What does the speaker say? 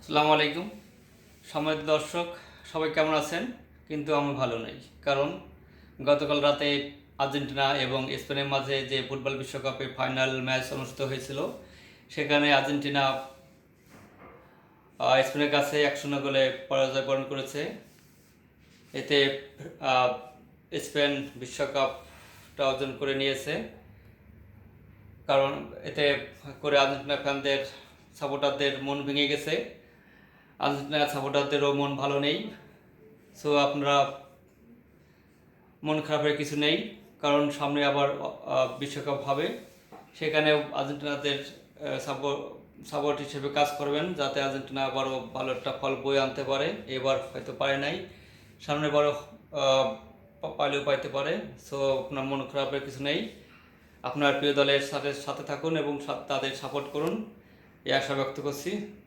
আসসালামু আলাইকুম সম্মানিত দর্শক, সবাই কেমন আছেন? কিন্তু আমি ভালো নেই, কারণ গতকাল রাতে আর্জেন্টিনা এবং স্পেনের মাঝে যে ফুটবল বিশ্বকাপে ফাইনাল ম্যাচ অনুষ্ঠিত হয়েছিল, সেখানে আর্জেন্টিনা স্পেনের কাছে 1-0 গোলে পরাজয় বরণ করেছে। এতে আহ, স্পেন বিশ্বকাপটা অর্জন করে নিয়েছে। কারণ এতে করে আর্জেন্টিনা ফ্যানদের সাপোর্টারদের মন ভেঙে গেছে। আর্জেন্টিনার সাপোর্টারদেরও মন ভালো নেই। সো আপনারা মন খারাপের কিছু নেই, কারণ সামনে আবার বিশ্বকাপ হবে। সেখানেও আর্জেন্টিনাদের সাপোর্ট হিসেবে কাজ করবেন, যাতে আর্জেন্টিনা আবারও ভালো একটা ফল বয়ে আনতে পারে। এবার হয়তো পারে নাই, সামনে বড় পাইলেও পাইতে পারে। সো আপনার মন খারাপের কিছু নেই। আপনার প্রিয় দলের সাথে সাথে থাকুন এবং তাদের সাপোর্ট করুন, এই আশা ব্যক্ত করছি।